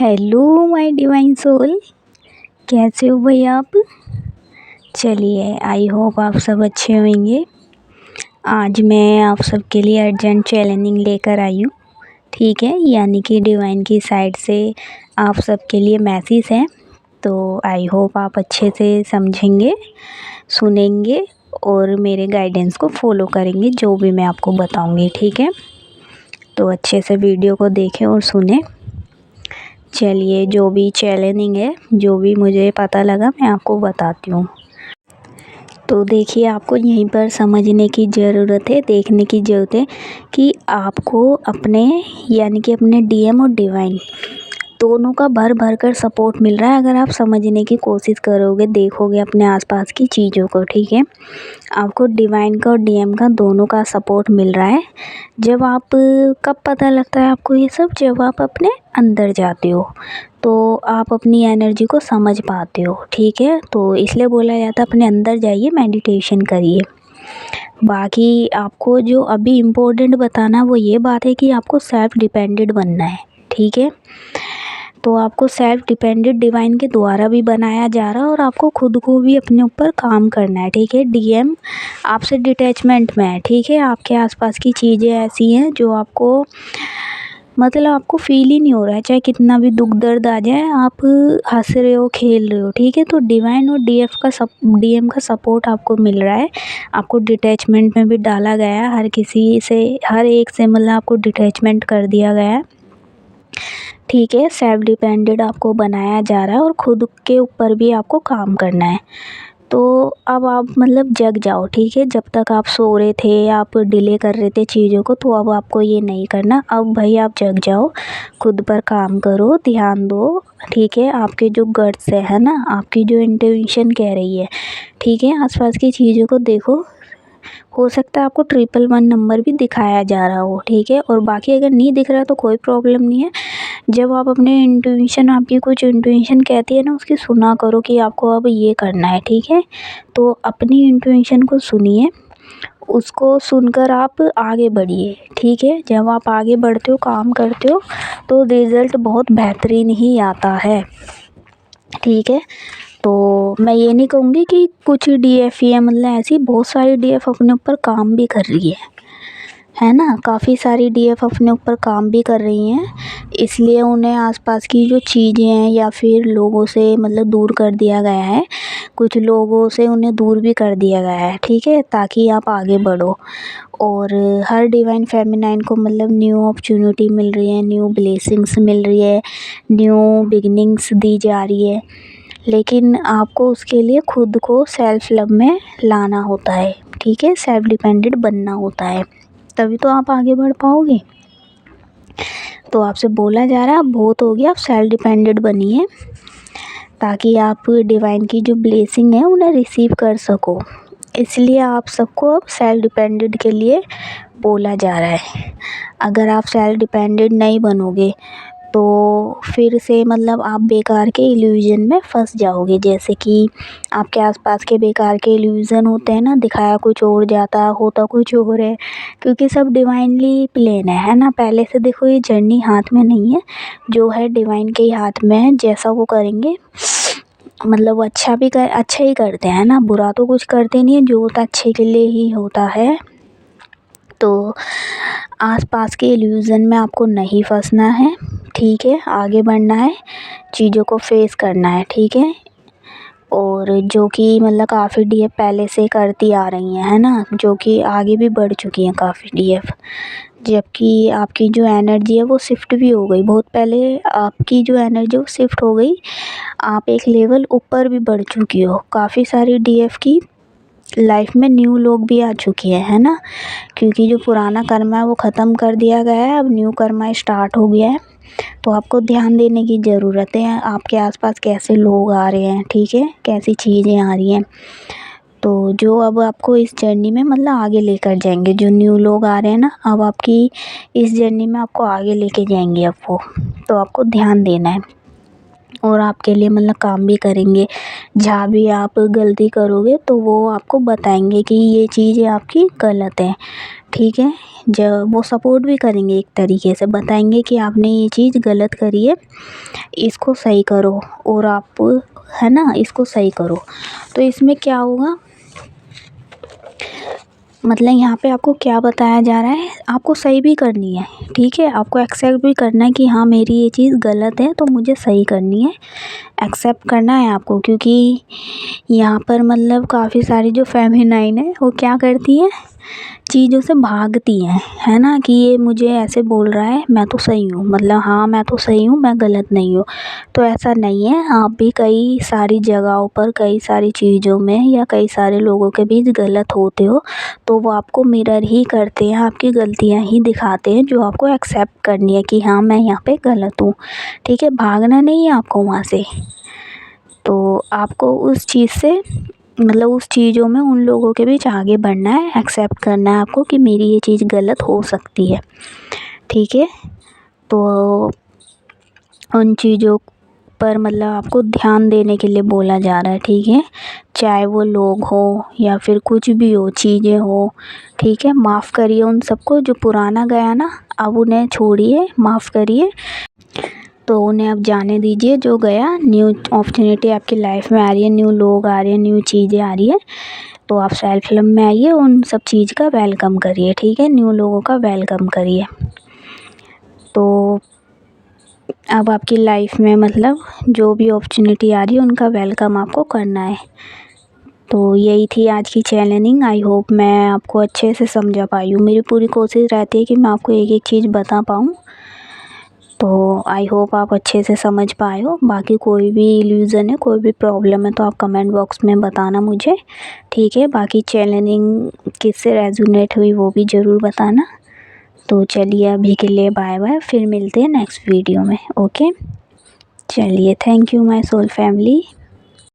Hello my divine soul, कैसे हो भाई आप। चलिए, आई होप आप सब अच्छे होंगे। आज मैं आप सबके लिए अर्जेंट चैलेंजिंग लेकर आई हूँ, ठीक है। यानी कि डिवाइन की साइड से आप सबके लिए मैसेज है, तो आई होप आप अच्छे से समझेंगे, सुनेंगे और मेरे गाइडेंस को फॉलो करेंगे, जो भी मैं आपको बताऊँगी, ठीक है। तो अच्छे से वीडियो को देखें और सुने। चलिए, जो भी चैलेंजिंग है, जो भी मुझे पता लगा, मैं आपको बताती हूँ। तो देखिए, आपको यहीं पर समझने की ज़रूरत है, देखने की ज़रूरत है कि आपको अपने यानी कि अपने डीएम और डिवाइन दोनों का भर भर कर सपोर्ट मिल रहा है। अगर आप समझने की कोशिश करोगे, देखोगे अपने आसपास की चीज़ों को, ठीक है। आपको डिवाइन का और डीएम का दोनों का सपोर्ट मिल रहा है। जब आप कब पता लगता है आपको ये सब, जब आप अपने अंदर जाते हो तो आप अपनी एनर्जी को समझ पाते हो, ठीक है। तो इसलिए बोला जाता है अपने अंदर जाइए, मेडिटेशन करिए। बाकी आपको जो अभी इम्पोर्टेंट बताना वो ये बात है कि आपको सेल्फ डिपेंडेंट बनना है, ठीक है। तो आपको सेल्फ डिपेंडेंट डिवाइन के द्वारा भी बनाया जा रहा है और आपको खुद को भी अपने ऊपर काम करना है, ठीक है। डीएम आपसे डिटैचमेंट में है, ठीक है। आपके आसपास की चीज़ें ऐसी हैं जो आपको मतलब आपको फील ही नहीं हो रहा है, चाहे कितना भी दुख दर्द आ जाए, आप हंस रहे हो, खेल रहे हो, ठीक है। तो डिवाइन और डीएम का सपोर्ट आपको मिल रहा है। आपको डिटैचमेंट में भी डाला गया है, हर किसी से, हर एक से मतलब आपको डिटैचमेंट कर दिया गया है, ठीक है। सेल्फ डिपेंडेंट आपको बनाया जा रहा है और खुद के ऊपर भी आपको काम करना है। तो अब आप मतलब जग जाओ, ठीक है। जब तक आप सो रहे थे, आप डिले कर रहे थे चीज़ों को, तो अब आपको ये नहीं करना। अब भाई आप जग जाओ, खुद पर काम करो, ध्यान दो, ठीक है। आपके जो गट्स है ना, आपकी जो इंट्यूशन कह रही है, ठीक है। आसपास की चीज़ों को देखो, हो सकता है आपको 111 नंबर भी दिखाया जा रहा हो, ठीक है। और बाकी अगर नहीं दिख रहा तो कोई प्रॉब्लम नहीं है। जब आप अपने इंट्यूशन, आपकी कुछ इंट्यूशन कहती है ना, उसकी सुना करो कि आपको अब ये करना है, ठीक है। तो अपनी इंट्यूशन को सुनिए, उसको सुनकर आप आगे बढ़िए, ठीक है। जब आप आगे बढ़ते हो, काम करते हो, तो रिज़ल्ट बहुत बेहतरीन ही आता है, ठीक है। तो मैं ये नहीं कहूँगी कि कुछ डीएफ ही है, मतलब ऐसी बहुत सारी डीएफ अपने ऊपर काम भी कर रही है ना। काफ़ी सारी डीएफ अपने ऊपर काम भी कर रही हैं, इसलिए उन्हें आसपास की जो चीज़ें हैं या फिर लोगों से मतलब दूर कर दिया गया है। कुछ लोगों से उन्हें दूर भी कर दिया गया है, ठीक है, ताकि आप आगे बढ़ो। और हर डिवाइन फेमिनाइन को मतलब न्यू अपॉर्चुनिटी मिल रही है, न्यू ब्लेसिंग्स मिल रही है, न्यू बिगिनिंग्स दी जा रही है। लेकिन आपको उसके लिए खुद को सेल्फ लव में लाना होता है, ठीक है। सेल्फ डिपेंडेंट बनना होता है, तभी तो आप आगे बढ़ पाओगे। तो आपसे बोला जा रहा है, अब बहुत हो गया, आप सेल्फ डिपेंडेंट बनिए, ताकि आप डिवाइन की जो ब्लेसिंग है उन्हें रिसीव कर सको। इसलिए आप सबको अब सेल्फ डिपेंडेंट के लिए बोला जा रहा है। अगर आप सेल्फ डिपेंडेंट नहीं बनोगे तो फिर से मतलब आप बेकार के इल्यूज़न में फंस जाओगे। जैसे कि आपके आसपास के बेकार के इल्यूज़न होते हैं ना, दिखाया कुछ और जाता, होता कुछ और है, क्योंकि सब डिवाइनली प्लेन है ना। पहले से देखो, ये जर्नी हाथ में नहीं है, जो है डिवाइन के ही हाथ में है। जैसा वो करेंगे, मतलब वो अच्छा ही करते हैं ना, बुरा तो कुछ करते नहीं है, जो होता अच्छे के लिए ही होता है। तो आसपास के इल्यूज़न में आपको नहीं फंसना है, ठीक है। आगे बढ़ना है, चीज़ों को फेस करना है, ठीक है। और जो कि मतलब काफ़ी डीएफ पहले से करती आ रही हैं, है ना, जो कि आगे भी बढ़ चुकी हैं काफ़ी डीएफ। जबकि आपकी जो एनर्जी है वो शिफ्ट भी हो गई, बहुत पहले आपकी जो एनर्जी वो शिफ्ट हो गई, आप एक लेवल ऊपर भी बढ़ चुकी हो। काफ़ी सारी डीएफ की लाइफ में न्यू लोग भी आ चुके हैं, है ना, क्योंकि जो पुराना कर्मा है वो ख़त्म कर दिया गया है, अब न्यू कर्मा स्टार्ट हो गया है। तो आपको ध्यान देने की ज़रूरत है, आपके आसपास कैसे लोग आ रहे हैं, ठीक है, कैसी चीज़ें आ रही हैं। तो जो अब आपको इस जर्नी में मतलब आगे लेकर जाएंगे, जो न्यू लोग आ रहे हैं ना, अब आपकी इस जर्नी में आपको आगे लेके जाएंगे अब वो। तो आपको ध्यान देना है और आपके लिए मतलब काम भी करेंगे। जहाँ भी आप गलती करोगे तो वो आपको बताएंगे कि ये चीज़ें आपकी गलत है, ठीक है। जब वो सपोर्ट भी करेंगे, एक तरीके से बताएंगे कि आपने ये चीज़ गलत करी है, इसको सही करो, और आप है ना इसको सही करो। तो इसमें क्या होगा, मतलब यहाँ पे आपको क्या बताया जा रहा है, आपको सही भी करनी है, ठीक है, आपको एक्सेप्ट भी करना है कि हाँ मेरी ये चीज़ गलत है तो मुझे सही करनी है, एक्सेप्ट करना है आपको। क्योंकि यहाँ पर मतलब काफ़ी सारी जो फेमिनाइन है वो क्या करती है, चीज़ों से भागती हैं, है ना, कि ये मुझे ऐसे बोल रहा है मैं तो सही हूँ, मतलब हाँ मैं तो सही हूँ, मैं गलत नहीं हूँ। तो ऐसा नहीं है, आप भी कई सारी जगहों पर, कई सारी चीज़ों में या कई सारे लोगों के बीच गलत होते हो, तो वो आपको मिरर ही करते हैं, आपकी गलतियाँ ही दिखाते हैं, जो आपको एक्सेप्ट करनी है कि हाँ मैं यहाँ पे गलत हूँ, ठीक है। भागना नहीं है आपको वहाँ से, तो आपको उस चीज़ से मतलब उस चीज़ों में उन लोगों के बीच आगे बढ़ना है, एक्सेप्ट करना है आपको कि मेरी ये चीज़ गलत हो सकती है, ठीक है। तो उन चीज़ों पर मतलब आपको ध्यान देने के लिए बोला जा रहा है, ठीक है, चाहे वो लोग हो या फिर कुछ भी हो, चीज़ें हो, ठीक है। माफ़ करिए उन सबको, जो पुराना गया ना अब उन्हें छोड़िए, माफ़ करिए, तो उन्हें अब जाने दीजिए, जो गया। न्यू अपॉर्चुनिटी आपकी लाइफ में आ रही है, न्यू लोग आ रहे हैं, न्यू चीज़ें आ रही है, तो आप सेल्फ लव में आइए, उन सब चीज़ का वेलकम करिए, ठीक है, न्यू लोगों का वेलकम करिए। तो अब आपकी लाइफ में मतलब जो भी अपॉर्चुनिटी आ रही है उनका वेलकम आपको करना है। तो यही थी आज की चैलेंजिंग। आई होप मैं आपको अच्छे से समझा पाई हूँ। मेरी पूरी कोशिश रहती है कि मैं आपको एक एक चीज़ बता पाऊँ, तो आई होप आप अच्छे से समझ पाए हो। बाकी कोई भी इल्यूज़न है, कोई भी प्रॉब्लम है, तो आप कमेंट बॉक्स में बताना मुझे, ठीक है। बाकी चैलेंजिंग किससे रेजोनेट हुई वो भी ज़रूर बताना। तो चलिए अभी के लिए बाय बाय, फिर मिलते हैं नेक्स्ट वीडियो में, ओके। चलिए, thank you my soul family.